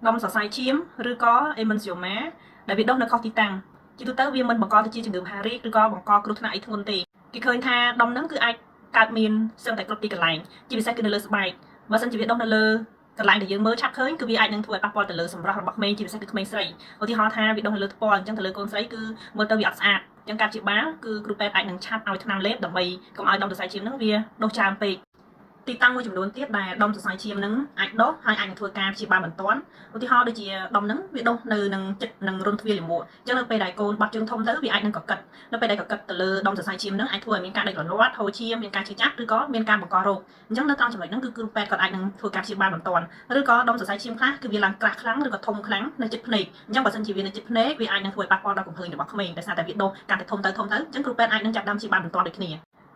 đom sờ sai chiếmឬក៏ Emensioma ដែលវាដុះនៅខុសទីតាំងជាទូទៅវាមិនបង្កទៅជាជំងឺហារីកឬក៏បង្កគ្រោះថ្នាក់អីធ្ងន់ទេគេឃើញថាដុំហ្នឹងគឺអាចកើតមានសឹងតែគ្រប់ទីកន្លែងជាពិសេសគឺនៅលើស្បែកបើសិនជាវាដុះនៅលើកន្លែងដែលយើងមើលឆាប់ឃើញគឺវាអាចនឹងធ្វើឲ្យប៉ះពាល់ទៅលើសម្រស់របស់ក្មេងជាពិសេសគឺក្មេងស្រីឧទាហរណ៍ថាវាដុះនៅលើថ្ពាល់អញ្ចឹងទៅលើកូនស្រីគឺមើលទៅវាអត់ស្អាតអញ្ចឹងការព្យាបាលគឺគ្រូពេទ្យអាចនឹងឆាប់ឲ្យថ្នាំលេបដើម្បីកុំឲ្យដុំសរសៃឈាមហ្នឹងវាដុះច្រើនពេកទីតាំងមួយចំនួនទៀតដែលដុំសរសៃឈាមហ្នឹងអាចដុះហើយអាចនឹងធ្វើការព្យាបាលបន្ទាន់ឧទាហរណ៍ដូចជាដុំហ្នឹងវាដុះនៅនឹងចិត្តនឹងរុនទ្វារលាមកអញ្ចឹងនៅពេលដែលកូនបាត់ជើងធំទៅវាអាចនឹងកកិតនៅពេលដែលកកិតទៅលើដុំសរសៃឈាមហ្នឹងអាចធ្វើឲ្យមានការដេករលាត់ហូរឈាមមានការឈឺចាប់ឬក៏មានការបង្ករោគអញ្ចឹងនៅត្រង់ចំណុចហ្នឹងគឺគ្រូពេទ្យគាត់អាចនឹងធ្វើការព្យាបាលបន្ទាន់ឬក៏ដុំសរសៃឈាមខ្លះគឺវាឡើងក្រាស់ខ្លាំងឬក៏ធំខ្លាំងនៅចិត្តភ្នែកអញ្ចឹងបើសិនជាវានៅចិត្តភ្នែកវាអាចនឹងធ្វើឲ្យប៉ះពាល់ដល់កំភ្លើងរបស់ក្មេងដោយសារតែវាដុះកាន់តែធំទៅអញ្ចឹងគ្រូពេទ្យអាចនឹងចាប់ផ្ដើមព្យាបាលបន្ទាន់ដូចគ្នា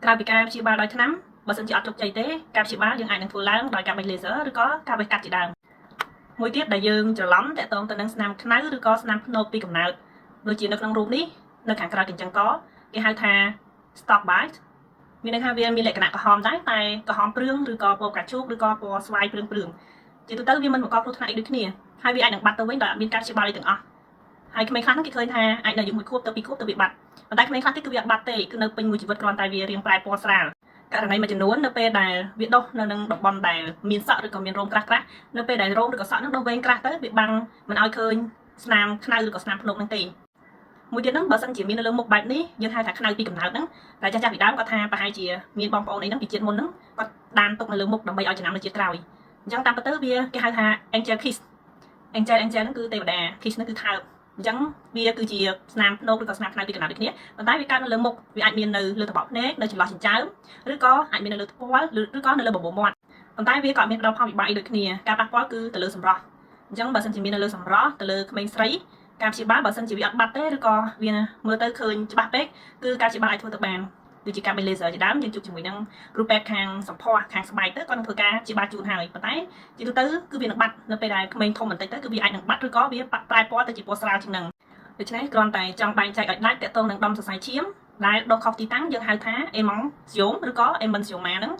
ក្រៅពីការព្យាបាលដោយថ្នាំបើសិនជាអត់ជោគជ័យទេការព្យាបាលយើងអាចនឹងធ្វើឡើងដោយការបេះ laser ឬក៏ការវេះកាត់ជាដើមមួយទៀតដែលយើងច្រឡំតាក់ទងទៅនឹងស្នាមខ្នៅឬក៏ស្នាមភ្នោកពីកំណើតដូចជានៅក្នុងរូបនេះនៅខាងក្រៅកញ្ចឹងកគេហៅថា stalk bite មានន័យថាវាមានលក្ខណៈក្រហមដែរតែក្រហមព្រឿងឬក៏ពណ៌កាជូកឬក៏ពណ៌ស្វាយព្រឿងជាទូទៅវាមិនបង្កគ្រោះថ្នាក់អីដូចគ្នាហើយវាអាចនឹងបាត់ទៅវិញដោយអត់មានការព្យាបាលអីទាំងអស់ហើយក្មេងខ្លះហ្នឹងគេឃើញថាអាចនៅអាយុ1ខួបទៅ2ខួបទៅវាបាត់ប៉ុន្តែក្មេងខ្លះទៀតគឺវាអត់បាត់ទេគឺនៅពេញមួយជីវិតគ្រាន់តែវារាងប្រែពណ៌ស្រាលករណីមួយចំនួននៅពេលដែលវាដុះនៅនឹងតំបន់ដែលមានសក់ឬក៏មានរោមក្រាស់នៅពេលដែលរោមឬក៏សក់នឹងដុះវែងក្រាស់ទៅវាបាំងមិនឲ្យឃើញស្នាមខ្នៅឬក៏ស្នាមភ្នក់នឹងទេមួយទៀតហ្នឹងបើសិនជាមាននៅលើមុខបែបនេះយើងហៅថាខ្នៅពីកំណើតហ្នឹងតែចាស់ពីដើមគាត់ថាប្រហែលជាមានបងប្អូនអីហ្នឹងពីជាតិមុនហ្នឹងគាត់ដានទុកនៅលើមុខដើម្បីឲ្យចំណាំនៅជាតិក្រោយអញ្ចឹងតាមពិតទៅវាគេហៅថា angel kiss angel ហ្នឹងគឺទេវតា kiss ហ្នឹងគឺថើបអញ្ចឹងវាគឺជាស្នាមភ្នក់ឬក៏ស្នាមខ្នៅពីកំណើតដូចគ្នាប៉ុន្តែវាកើតនៅលើមុខវាអាចមាននៅលើត្បកភ្នែកនៅចន្លោះចិញ្ចើមឬក៏អាចមាននៅលើថ្ពាល់ឬក៏នៅលើបបោមាត់ប៉ុន្តែវាក៏មានផលវិបាកដូចគ្នាការប៉ះពាល់គឺទៅលើសម្រស់អញ្ចឹងបើសិនជាមាននៅលើសម្រស់ទៅលើក្មេងស្រីការព្យាបាលបើសិនជាវាអត់បាត់ទេឬក៏វាមើលទៅឃើញច្បាស់ពេកគឺការព្យាបាលអាចធ្វើទៅបានដូចជាការបេះ laser ជាដើមយើងជួបជាមួយនឹងគ្រូពេទ្យខាងសម្ផស្សខាងស្បែកទៅគាត់នឹងធ្វើការព្យាបាលជូនហើយប៉ុន្តែជាទូទៅគឺវានឹងបាត់នៅពេលដែលក្មេងធំបន្តិចទៅគឺវាអាចនឹងបាត់ឬក៏វាប្រែពណ៌ទៅជាពណ៌ស្រាលជាងនឹងដូច្នេះគ្រាន់តែចង់បែងចែកឲ្យដាច់តាក់ទងនឹងដុំសរសៃឈាមដែលដុះខុសទីតាំងយើងហៅថា Emensioma ឬក៏ Emensioma ហ្នឹង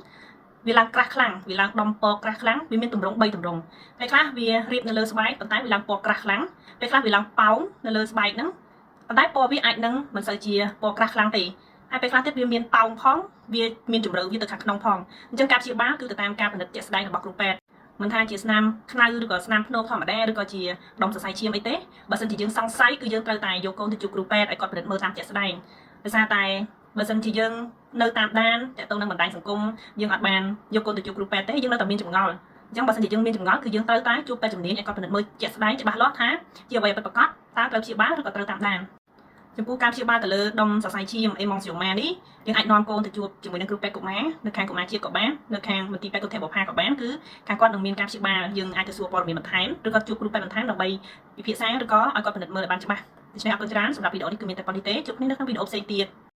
វាឡើងក្រាស់ខ្លាំងវាឡើងដុំពណ៌ក្រាស់ខ្លាំងវាមានទម្រង់3ទម្រង់ពេលខ្លះវារៀបនៅលើស្បែកប៉ុន្តែវាឡើងពណ៌ក្រាស់ខ្លាំងពេលខ្លះវាឡើងប៉ោងនៅលើស្បែកហ្នឹងប៉ុន្តែពណ៌វាអាចនឹងមិនសូវជាពណ៌ក្រាស់ខ្លាំងទេហើយពេលខ្លះទៀតវាមានប៉ោងផងវាមានជម្រៅវាទៅខាងក្នុងផងអញ្ចឹងការព្យាបាលគឺទៅតាមការពិនិត្យជាក់ស្ដែងរបស់គ្រូពេទ្យមិនថាជាស្នាមខ្នៅឬក៏ស្នាមភ្នក់ធម្មតាឬក៏ជាដុំសរសៃឈាមអីទេបើសិនជាយើងសង្ស័យគឺយើងត្រូវតែយកកូនទៅជួបគ្រូពេទ្យឲ្យគាត់ពិនិត្យមើលតាមជាក់ស្ដែងដោយសារតែបើសិនជាយើងនៅតាមដានតាក់ទងនឹងបណ្ដាញសង្គមយើងអត់បានយកកូនទៅជួបគ្រូពេទ្យទេយើងនៅតែមានចម្ងល់អញ្ចឹងបើសិនជាយើងមានចម្ងល់គឺយើងត្រូវតែជួបពេទ្យជំនាញឲ្យគាត់ពិនិត្យមើលជាក់ស្ដែងច្បាស់លាស់ថាជាអ្វីពិតប្រាកដតើត្រូវព្យាបាលឬក៏ត្រូវតាមដានចំពោះការព្យាបាលទៅលើដុំសរសៃឈាម Emensioma នេះយើងអាចនាំកូនទៅជួបជាមួយនឹងគ្រូពេទ្យកុមារនៅខាងកុមារជាតិក៏បាននៅខាងមន្ទីរពេទ្យគុណធបុប្ផាក៏បានគឺខាងគាត់នឹងមានការព្យាបាលយើងអាចទៅសួរព័ត៌មានបន្ថែមឬក៏ជួបគ្រូពេទ្យបន្ថែមដើម្បីពិភាក្សាឬក៏ឲ្យគាត់ពិនិត្យមើលឲ្យបានច្បាស់ដូច្នេះអរគុណច្រើនសម្រាប់វីដេអូនេះគឺមានតែប៉ុណ្្នេះទេជួបគ្នានៅក្នុងវីដេអូផ្សេងទៀត